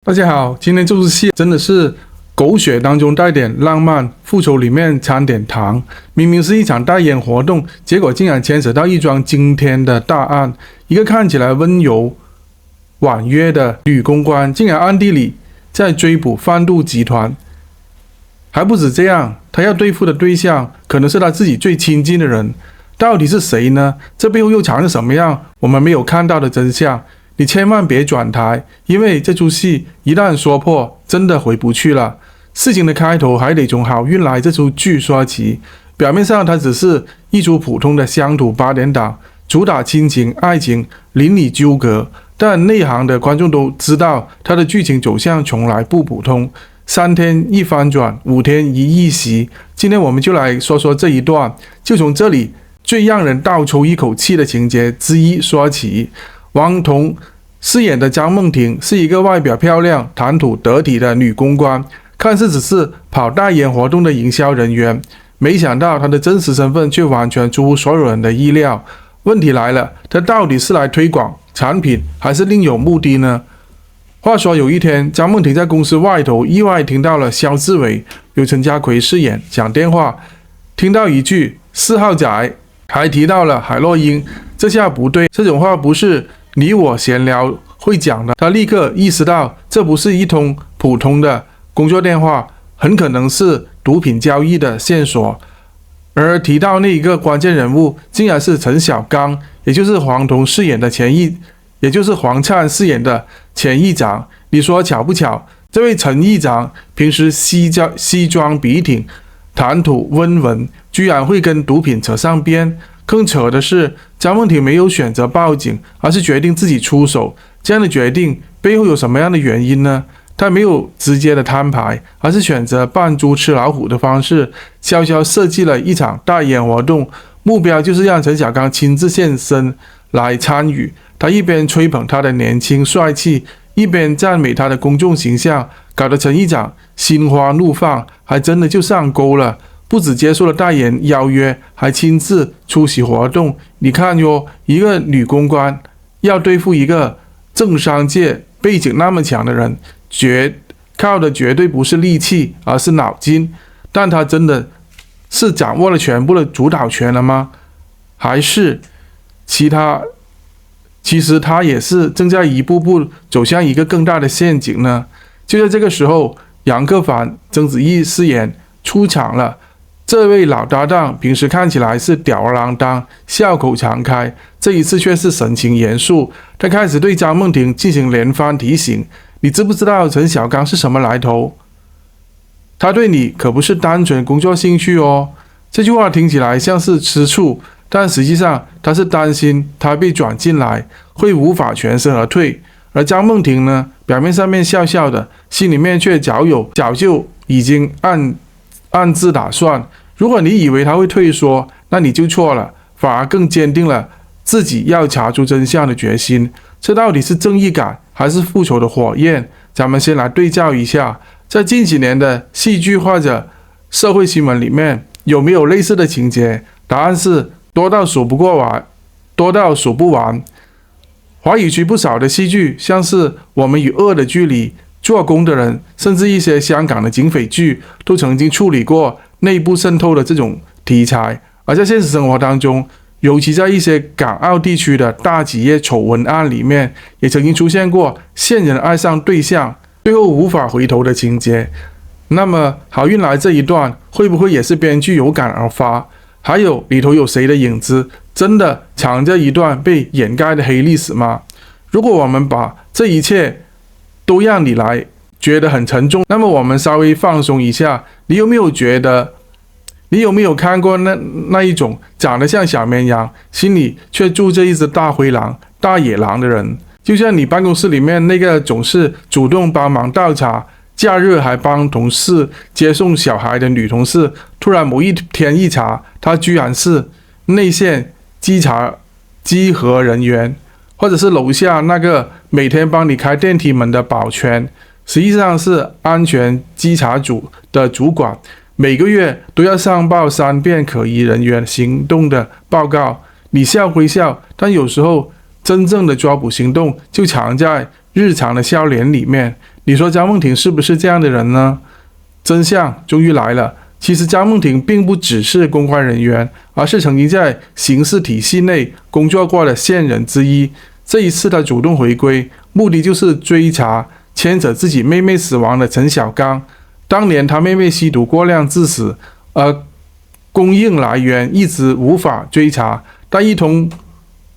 大家好，今天这部戏真的是狗血当中带点浪漫，复仇里面掺点糖。明明是一场代言活动，结果竟然牵扯到一桩惊天的大案。一个看起来温柔婉约的女公关，竟然暗地里在追捕贩毒集团。还不止这样，她要对付的对象可能是她自己最亲近的人，到底是谁呢？这背后又藏着什么样我们没有看到的真相？你千万别转台，因为这出戏一旦说破，真的回不去了。事情的开头还得从好运来这出剧说起。表面上它只是一出普通的乡土8点档，主打亲情、爱情、邻里纠葛，但内行的观众都知道，它的剧情走向从来不普通。3天一翻转，5天一逆袭。今天我们就来说说这一段，就从这里最让人倒抽一口气的情节之一说起。王彤饰演的张梦婷是一个外表漂亮、谈吐得体的女公关，看似只是跑代言活动的营销人员，没想到她的真实身份却完全出乎所有人的意料。问题来了，她到底是来推广产品，还是另有目的呢？话说有一天，张梦婷在公司外头意外听到了肖志伟由陈家奎饰演讲电话，听到一句4号仔，还提到了海洛因，这下不对，这种话不是你我闲聊会讲的。他立刻意识到，这不是一通普通的工作电话，很可能是毒品交易的线索。而提到那一个关键人物，竟然是陈小刚，也就是黄彤饰演的也就是黄灿饰演的前议长。你说巧不巧？这位陈议长平时西装笔挺，谈吐温文，居然会跟毒品扯上边。更扯的是，张梦婷没有选择报警，而是决定自己出手。这样的决定背后有什么样的原因呢？她没有直接的摊牌，而是选择扮猪吃老虎的方式，悄悄设计了一场代言活动，目标就是让陈小刚亲自现身来参与。他一边吹捧他的年轻帅气，一边赞美他的公众形象，搞得陈议长心花怒放，还真的就上钩了。不只接受了代言邀约，还亲自出席活动。你看哟，一个女公关要对付一个政商界背景那么强的人，靠的绝对不是力气，而是脑筋。但她真的是掌握了全部的主导权了吗？还是其实她也是正在一步步走向一个更大的陷阱呢？就在这个时候，杨克凡、曾子毅饰演出场了。这位老搭档平时看起来是吊儿郎当、笑口常开，这一次却是神情严肃。他开始对张梦婷进行连番提醒：“你知不知道陈小刚是什么来头？他对你可不是单纯工作兴趣哦。”这句话听起来像是吃醋，但实际上他是担心他被转进来会无法全身而退。而张梦婷呢，表面上面笑笑的，心里面却早就已经暗自打算。如果你以为他会退缩，那你就错了，反而更坚定了自己要查出真相的决心。这到底是正义感还是复仇的火焰？咱们先来对照一下，在近几年的戏剧或者社会新闻里面，有没有类似的情节？答案是多到数不完。华语区不少的戏剧，像是《我们与恶的距离》、做工的人，甚至一些香港的警匪剧，都曾经处理过内部渗透的这种题材。而在现实生活当中，尤其在一些港澳地区的大企业丑闻案里面，也曾经出现过线人爱上对象，最后无法回头的情节。那么好运来这一段，会不会也是编剧有感而发？还有里头有谁的影子？真的藏着一段被掩盖的黑历史吗？如果我们把这一切都让你来觉得很沉重，那么我们稍微放松一下。你有没有看过那一种长得像小绵羊，心里却住着一只大灰狼、大野狼的人？就像你办公室里面那个总是主动帮忙倒茶，假日还帮同事接送小孩的女同事，突然某一天一查，她居然是内线稽核人员。或者是楼下那个每天帮你开电梯门的保全，实际上是安全稽查组的主管，每个月都要上报3遍可疑人员行动的报告。你笑归笑，但有时候真正的抓捕行动就藏在日常的笑脸里面。你说张梦婷是不是这样的人呢？真相终于来了，其实张梦婷并不只是公关人员，而是曾经在刑事体系内工作过的线人之一。这一次他主动回归，目的就是追查牵扯自己妹妹死亡的陈小刚。当年他妹妹吸毒过量致死，而供应来源一直无法追查，但一通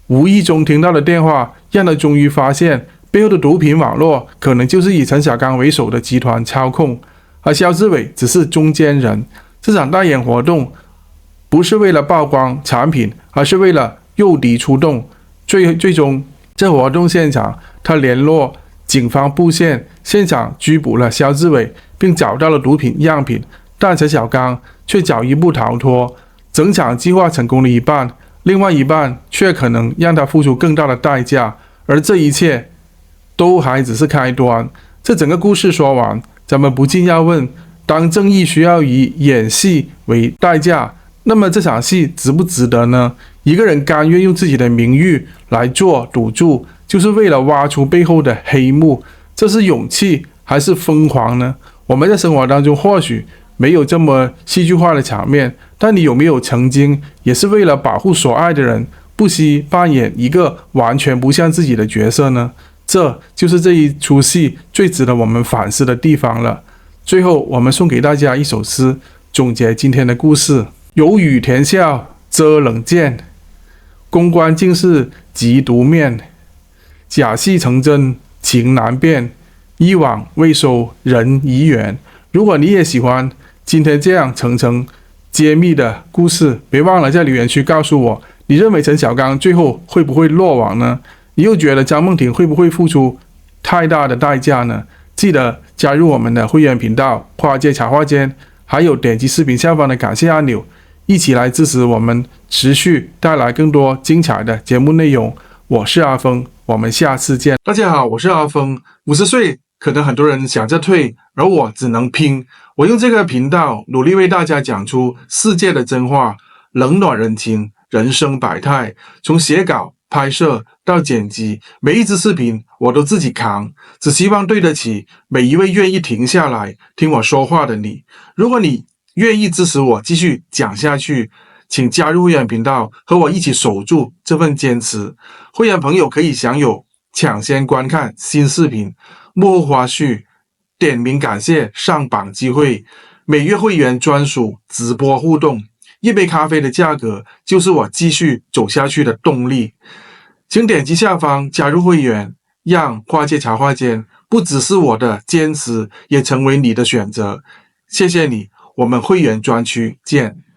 无意中听到的电话，让他终于发现背后的毒品网络可能就是以陈小刚为首的集团操控，而肖志伟只是中间人。这场代言活动不是为了曝光产品，而是为了诱敌出动。最终，这活动现场，他联络警方布线，现场拘捕了肖志伟，并找到了毒品样品，但陈小刚却早一步逃脱。整场计划成功了一半，另外一半却可能让他付出更大的代价，而这一切都还只是开端。这整个故事说完，咱们不禁要问：当正义需要以演戏为代价，那么这场戏值不值得呢？一个人甘愿用自己的名誉来做赌注，就是为了挖出背后的黑幕，这是勇气还是疯狂呢？我们在生活当中或许没有这么戏剧化的场面，但你有没有曾经也是为了保护所爱的人，不惜扮演一个完全不像自己的角色呢？这就是这一出戏最值得我们反思的地方了。最后，我们送给大家一首诗，总结今天的故事：有雨甜笑遮冷箭，公关竟是急毒面，假戏成真情难辨，一往未收人已远。如果你也喜欢今天这样层层揭秘的故事，别忘了在留言区告诉我，你认为陈小刚最后会不会落网呢？你又觉得张梦婷会不会付出太大的代价呢？记得加入我们的会员频道跨界茶话间，还有点击视频下方的感谢按钮，一起来支持我们持续带来更多精彩的节目内容。我是阿峰，我们下次见。大家好，我是阿峰。50岁可能很多人想着退，而我只能拼。我用这个频道努力为大家讲出世界的真话，冷暖人情，人生百态，从写稿拍摄到剪辑，每一支视频我都自己扛，只希望对得起每一位愿意停下来听我说话的你。如果你愿意支持我继续讲下去，请加入会员频道，和我一起守住这份坚持。会员朋友可以享有抢先观看新视频、幕后花絮、点名感谢上榜机会，每月会员专属直播互动。一杯咖啡的价格就是我继续走下去的动力。请点击下方加入会员，让跨界茶话间不只是我的坚持，也成为你的选择。谢谢你，我们会员专区见。